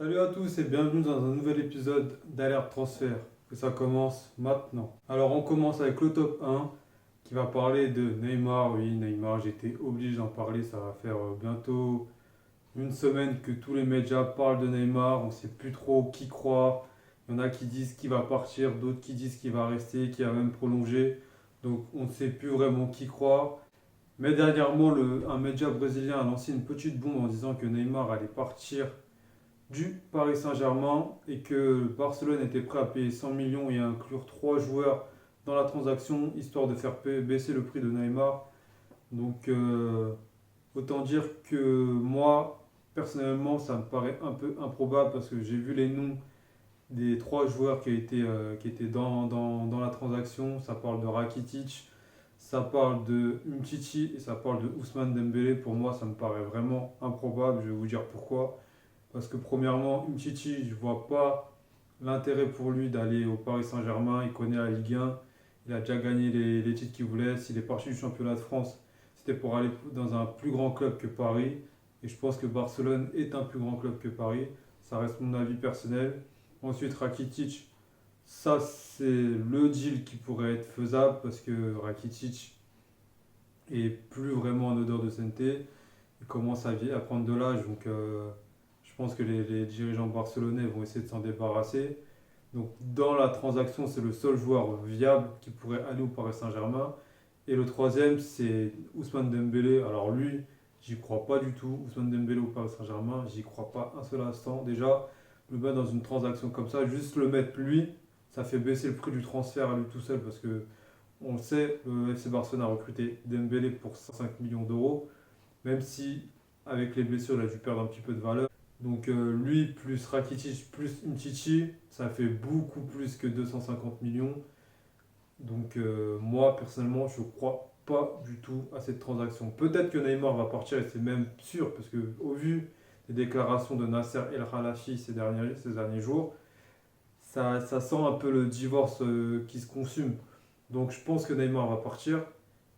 Salut à tous et bienvenue dans un nouvel épisode d'Alerte Transfert. Et ça commence maintenant. Alors on commence avec le top 1 qui va parler de Neymar. Oui, Neymar, j'étais obligé d'en parler. Ça va faire bientôt une semaine que tous les médias parlent de Neymar. On ne sait plus trop qui croire. Il y en a qui disent qu'il va partir, d'autres qui disent qu'il va rester, qu'il va même prolonger. Donc on ne sait plus vraiment qui croire. Mais dernièrement, un média brésilien a lancé une petite bombe en disant que Neymar allait partir du Paris Saint-Germain et que Barcelone était prêt à payer 100 millions et à inclure 3 joueurs dans la transaction, histoire de faire baisser le prix de Neymar. Donc autant dire que moi, personnellement, ça me paraît un peu improbable parce que j'ai vu les noms des 3 joueurs qui étaient dans la transaction. Ça parle de Rakitic, ça parle de Umtiti et ça parle de Ousmane Dembélé. Pour moi, ça me paraît vraiment improbable. Je vais vous dire pourquoi. Parce que premièrement, Umtiti, je ne vois pas l'intérêt pour lui d'aller au Paris Saint-Germain. Il connaît la Ligue 1, il a déjà gagné les titres qu'il voulait. S'il est parti du championnat de France, c'était pour aller dans un plus grand club que Paris. Et je pense que Barcelone est un plus grand club que Paris. Ça reste mon avis personnel. Ensuite, Rakitic, ça c'est le deal qui pourrait être faisable parce que Rakitic est plus vraiment un odeur de sainteté. Il commence à prendre de l'âge, donc je pense que les dirigeants barcelonais vont essayer de s'en débarrasser. Donc dans la transaction, c'est le seul joueur viable qui pourrait aller au Paris Saint-Germain. Et le troisième, c'est Ousmane Dembélé. Alors lui, j'y crois pas du tout. Ousmane Dembélé au Paris Saint-Germain, j'y crois pas un seul instant. Déjà, le mettre dans une transaction comme ça, juste le mettre lui, ça fait baisser le prix du transfert à lui tout seul parce que on le sait, le FC Barcelone a recruté Dembélé pour 5 millions d'euros, même si avec les blessures, il a dû perdre un petit peu de valeur. Donc lui, plus Rakitic, plus Umtiti, ça fait beaucoup plus que 250 millions. Donc moi, personnellement, je ne crois pas du tout à cette transaction. Peut-être que Neymar va partir, et c'est même sûr, parce que au vu des déclarations de Nasser El Khelaifi ces derniers jours, ça sent un peu le divorce qui se consume. Donc je pense que Neymar va partir,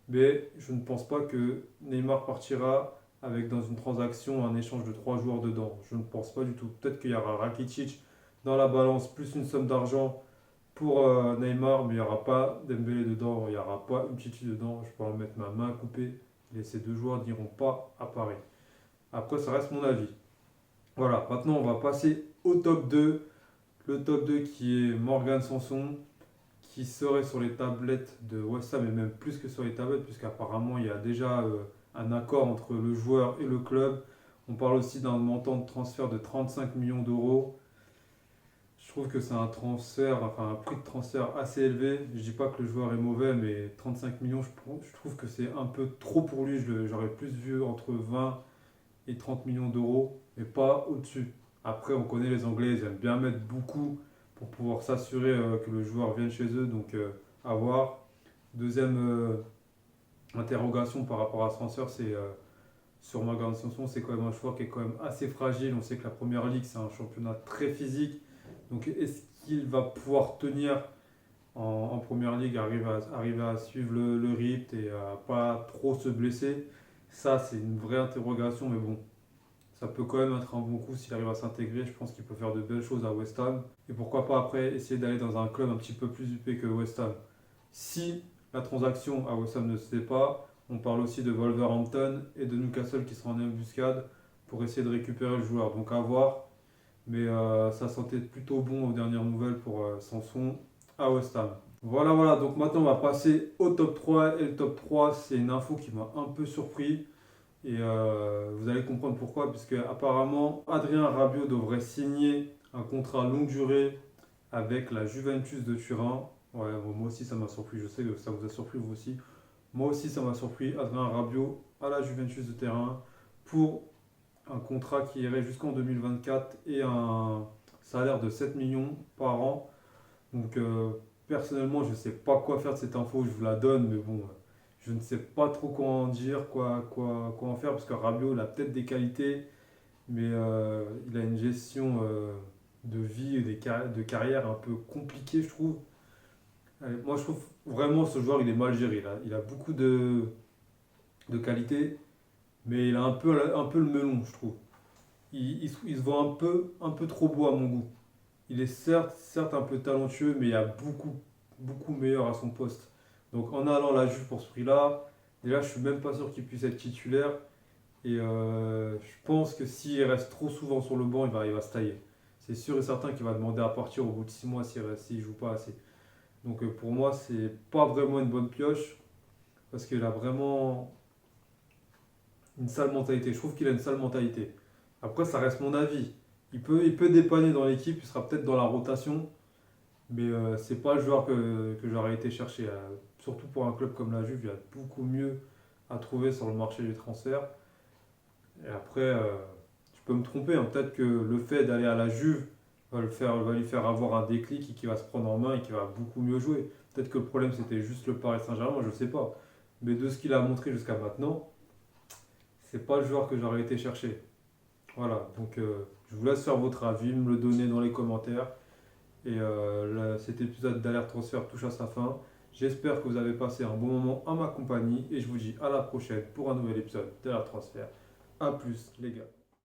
mais je ne pense pas que Neymar partira avec dans une transaction un échange de 3 joueurs dedans. Je ne pense pas du tout. Peut-être qu'il y aura Rakitic dans la balance plus une somme d'argent pour Neymar, mais il n'y aura pas Dembélé dedans, il n'y aura pas Umtiti dedans. Je peux en mettre ma main coupée. Et ces 2 joueurs n'iront pas à Paris. Après, ça reste mon avis. Voilà, maintenant on va passer au top 2. Le top 2 qui est Morgan Sanson, qui serait sur les tablettes de West Ham et même plus que sur les tablettes, puisqu'apparemment il y a déjà un accord entre le joueur et le club. On parle aussi d'un montant de transfert de 35 millions d'euros. Je trouve que c'est un transfert, enfin un prix de transfert assez élevé. Je dis pas que le joueur est mauvais, mais 35 millions, je trouve que c'est un peu trop pour lui. J'aurais plus vu entre 20 et 30 millions d'euros, mais pas au-dessus. Après, on connaît les Anglais, ils aiment bien mettre beaucoup pour pouvoir s'assurer que le joueur vienne chez eux. Donc, à voir. Deuxième interrogation par rapport à ce transfert, c'est sur Morgan Sanson, c'est quand même un joueur qui est quand même assez fragile. On sait que la première ligue, c'est un championnat très physique. Donc, est-ce qu'il va pouvoir tenir en première ligue, arriver à suivre le rythme et à pas trop se blesser? Ça, c'est une vraie interrogation, mais bon, ça peut quand même être un bon coup s'il arrive à s'intégrer. Je pense qu'il peut faire de belles choses à West Ham. Et pourquoi pas après essayer d'aller dans un club un petit peu plus huppé que West Ham. Si la transaction à West Ham ne se fait pas, on parle aussi de Wolverhampton et de Newcastle qui seront en embuscade pour essayer de récupérer le joueur. Donc à voir. Mais ça sentait plutôt bon aux dernières nouvelles pour Sanson à West Ham. Voilà, voilà. Donc maintenant, on va passer au top 3. Et le top 3, c'est une info qui m'a un peu surpris. Et vous allez comprendre pourquoi, puisque apparemment Adrien Rabiot devrait signer un contrat longue durée avec la Juventus de Turin. Ouais, bon, moi aussi ça m'a surpris, je sais que ça vous a surpris vous aussi. Moi aussi ça m'a surpris, Adrien Rabiot à la Juventus de Turin pour un contrat qui irait jusqu'en 2024 et un salaire de 7 millions par an. Donc personnellement je ne sais pas quoi faire de cette info, je vous la donne, mais bon, je ne sais pas trop quoi en dire, quoi en faire, parce que Rabiot il a peut-être des qualités, mais il a une gestion de vie et de carrière un peu compliquée, je trouve. Moi, je trouve vraiment ce joueur, il est mal géré. Il a beaucoup de qualités, mais il a un peu le melon, je trouve. il se voit un peu trop beau à mon goût. Il est certes un peu talentueux, mais il y a beaucoup meilleur à son poste. Donc en allant à la Juve pour ce prix-là, déjà je suis même pas sûr qu'il puisse être titulaire. Et je pense que s'il reste trop souvent sur le banc, il va se tailler. C'est sûr et certain qu'il va demander à partir au bout de 6 mois s'il joue pas assez. Donc pour moi, c'est pas vraiment une bonne pioche parce qu'il a vraiment une sale mentalité. Je trouve qu'il a une sale mentalité. Après, ça reste mon avis. Il peut dépanner dans l'équipe, il sera peut-être dans la rotation, mais c'est pas le joueur que j'aurais été chercher. Surtout pour un club comme la Juve, il y a beaucoup mieux à trouver sur le marché des transferts. Et après, je peux me tromper, hein. Peut-être que le fait d'aller à la Juve va lui faire avoir un déclic et qu'il va se prendre en main et qu'il va beaucoup mieux jouer. Peut-être que le problème c'était juste le Paris Saint-Germain, moi je ne sais pas. Mais de ce qu'il a montré jusqu'à maintenant, c'est pas le joueur que j'aurais été chercher. Voilà, donc je vous laisse faire votre avis, me le donner dans les commentaires. Et cet épisode d'Alerte Transfert touche à sa fin. J'espère que vous avez passé un bon moment à ma compagnie et je vous dis à la prochaine pour un nouvel épisode d'Alerte Transfert. A plus les gars.